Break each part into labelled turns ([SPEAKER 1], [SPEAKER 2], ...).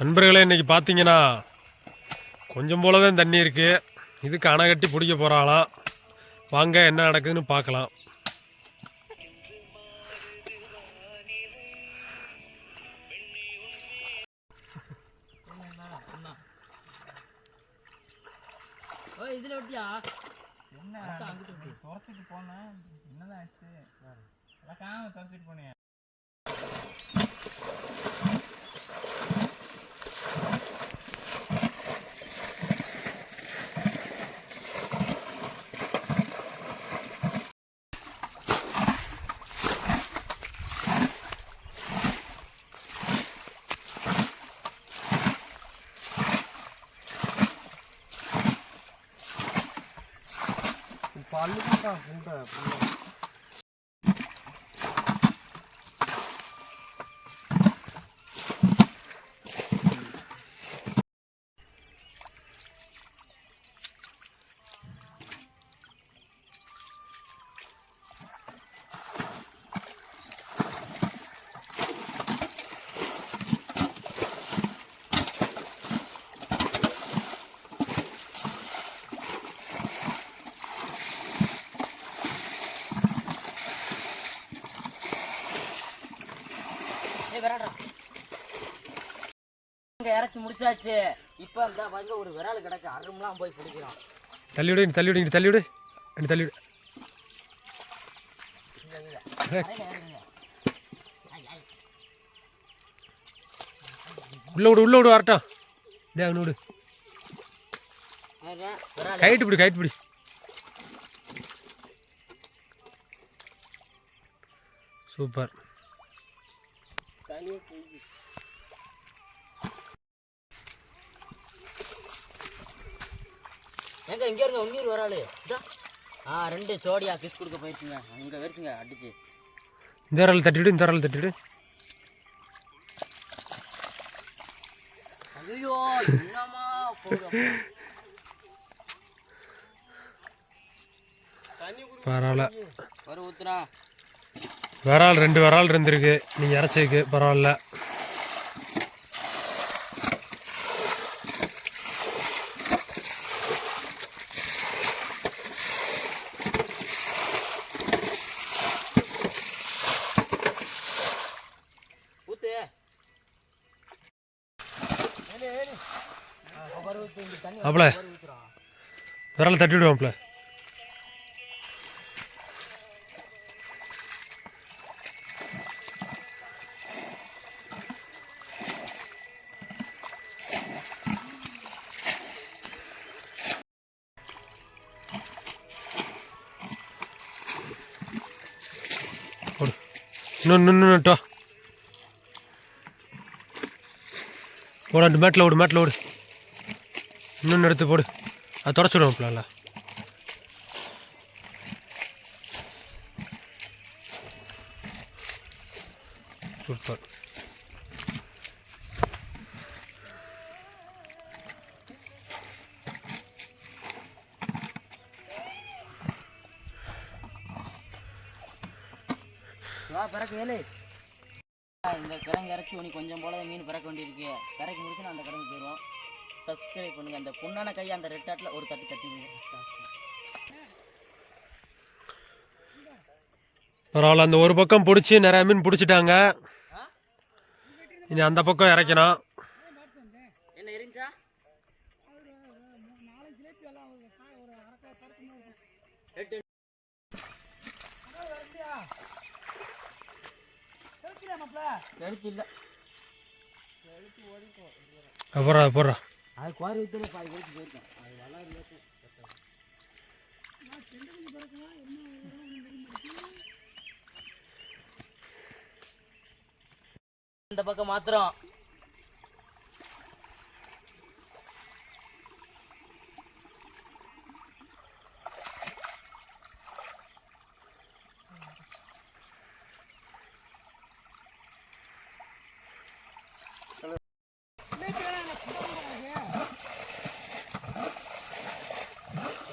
[SPEAKER 1] நண்பர்களே, இன்றைக்கி பார்த்தீங்கன்னா கொஞ்சம் போல தான் தண்ணி இருக்குது. இதுக்கு அணை கட்டி பிடிக்க போகிறாங்களாம். வாங்க என்ன நடக்குதுன்னு பார்க்கலாம்.
[SPEAKER 2] இதில் விட்டியா
[SPEAKER 3] என்ன துரத்துட்டு போனேன், என்னதான் ஆச்சு? காம துரத்துட்டு போனேன்.
[SPEAKER 2] இறச்சி முடிச்சாச்சு. இப்ப அந்த வந்து ஒரு விரால் கிடக்கு, அரும்லாம் போய் பிடிக்கிறோம்.
[SPEAKER 1] தள்ளிவிடு தள்ளிவிடு தள்ளிவிடு தள்ளிவிடு. உள்ள விடு உள்ள விடு வரட்டும். தேவன் விடு. கைட்டு பிடி கைட்டு பிடி. சூப்பர்.
[SPEAKER 2] எங்க இங்க இருங்க, உன்னீர் வராளு. ரெண்டு சோடியா கிஸ் கொடுக்க போயிருச்சுங்க. அங்க வெறிச்சுங்க அடிச்சு.
[SPEAKER 1] இந்த விரல் தட்டிவிடு, இந்த விரல் தட்டிவிடு.
[SPEAKER 2] ஐயோ என்னமா
[SPEAKER 1] பரவாயில்ல.
[SPEAKER 2] ஒரு ஊத்துறா
[SPEAKER 1] விரால் 2 விரால் இருந்திருக்கு. நீங்கள் இறச்சிக்கு பரவாயில்ல. அப்பல விரல் தட்டி விடுவாப்ல. இன்னும் போட. அந்த மேட்டில் ஓடு, மேட்டில் ஓடு. இன்னொன்று எடுத்து போடு. அது தொடச்சி விடுவோம்ல. சூப்பர்.
[SPEAKER 2] பிறகு இந்த கிழங்கு இறச்சி உனி கொஞ்சம் போல மீன் பிறக்க வேண்டியிருக்கு. பிறகு முடிச்சு அந்த கிழங்கு போயிடுவோம். சப்ஸ்கிரைப் பண்ணுங்க. அந்த பொண்ணான கையை அந்த ரெட் ஆட்டில் ஒரு தட்டு தட்டிங்க.
[SPEAKER 1] பரவாயில்ல. அந்த ஒரு பக்கம் பிடிச்சி நிறைய மீன் பிடிச்சிட்டாங்க. இனி அந்த பக்கம் இறக்கணும்.
[SPEAKER 2] என்ன இருந்துச்சா?
[SPEAKER 1] போடுறா.
[SPEAKER 2] அது குவாரி வித்துல பாதி கழிச்சு போயிருக்கேன். அது வளரல. இந்த பக்கம் மாத்திரம்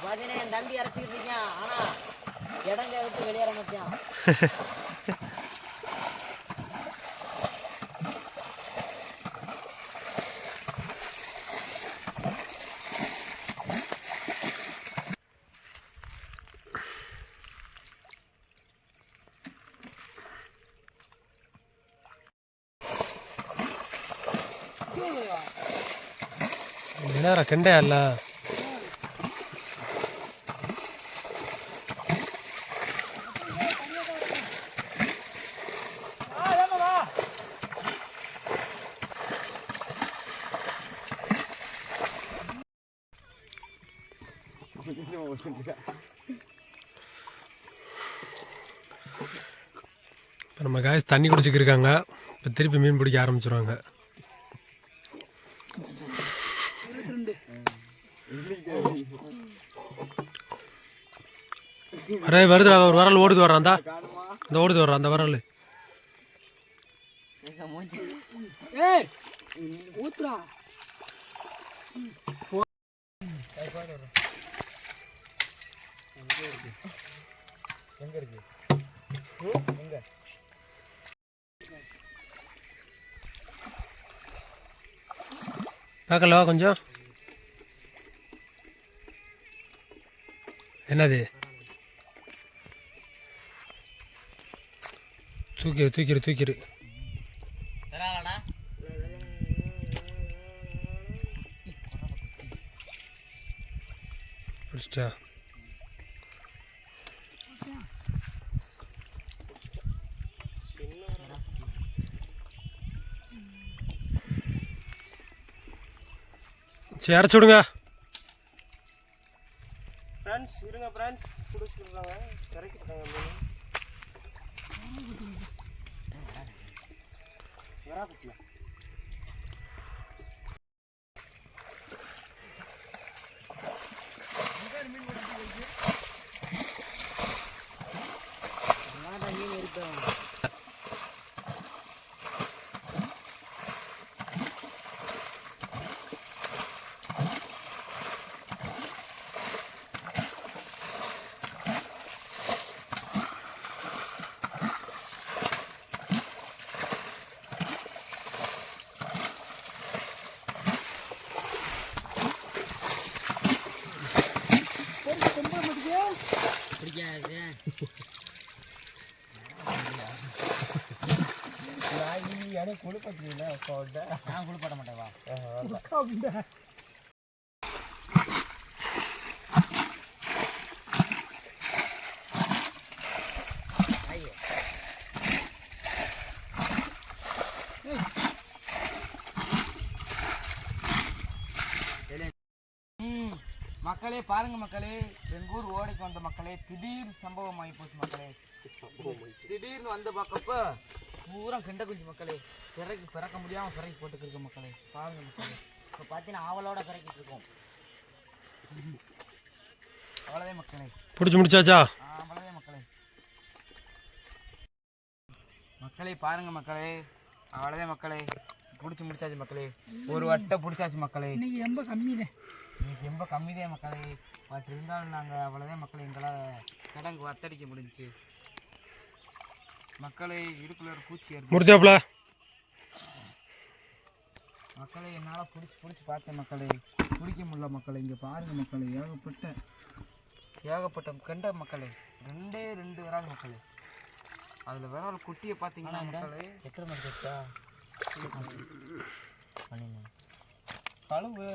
[SPEAKER 2] பார்த்தீங்கன்னா என் தம்பி இறச்சிக்கிட்டு இருக்கான். ஆனால் இடங்க விட்டு வெளியேற மாட்டான்.
[SPEAKER 1] என்னடா கெண்டையா இல்ல இப்போ நம்ம காய்ஸ் தண்ணி குடிச்சிக்கிருக்காங்க. இப்போ திருப்பி மீன் பிடிக்க ஆரம்பிச்சிருவாங்க. வருதுடா, ஒரு வரல் ஓடுது வர்றான். இந்த ஓடுது வர்றான் அந்த வரல்.
[SPEAKER 3] ஊத்துறா எங்க இருக்கு எங்க
[SPEAKER 1] பார்க்கலவா கொஞ்சம்? என்னது? தூக்கிரு. பிடிச்சிட்டா? சரி அரைச்சி விடுங்க.
[SPEAKER 3] ஃப்ரெண்ட்ஸ் இருங்க ஃப்ரெண்ட்ஸ், பிடிச்சிருக்காங்க இறக்கிட்டாங்க வராப்பட்டில.
[SPEAKER 2] நான் குளிப்பாட்ட மாட்டேவா?
[SPEAKER 3] மக்களே பாருங்க மக்களே, எங்க ஊர் ஓடைக்கு வந்த மக்களே, திடீர் சம்பவம் ஆகி போச்சு மக்களே. திடீர்னு வந்த பார்க்கப்ப பூரா கெண்ட குஞ்சு மக்களே, பிறக்க முடியாம பிறக்கி போட்டுக்கிருக்க மக்களே. பாருங்க மக்களே,
[SPEAKER 2] இப்போ பார்த்தீங்கன்னா ஆவலோட பிறக்கிட்டு இருக்கோம்.
[SPEAKER 3] அவ்வளோதே மக்களே,
[SPEAKER 1] பிடிச்சி முடிச்சாச்சா?
[SPEAKER 3] அவ்வளோதே மக்களே. மக்களே பாருங்க மக்களே, அவ்வளோதே மக்களே, பிடிச்சி முடிச்சாச்சு மக்களே. ஒரு வட்டை பிடிச்சாச்சு மக்களே. இன்னைக்கு ரொம்ப கம்மிதே மக்களே. பட் இருந்தாலும் நாங்கள் அவ்வளோதான் மக்களே, எங்களால் கிடங்கு வத்தடிக்க முடிஞ்சிச்சு மக்களே. இடுப்புல ஒரு பூச்சி
[SPEAKER 1] முடிச்சாப்ல
[SPEAKER 3] மக்களே. என்னால் பிடிச்சி பார்த்தேன் மக்களே, பிடிக்க முடியல மக்களே. இங்கே பாருங்க மக்களே, ஏகப்பட்ட கெண்ட மக்களே. ரெண்டு வராது மக்களே. அதில் வேற ஒரு குட்டியை பார்த்தீங்கன்னா மக்களே,
[SPEAKER 2] எத்தனை மணி கேட்டா
[SPEAKER 3] கழுவு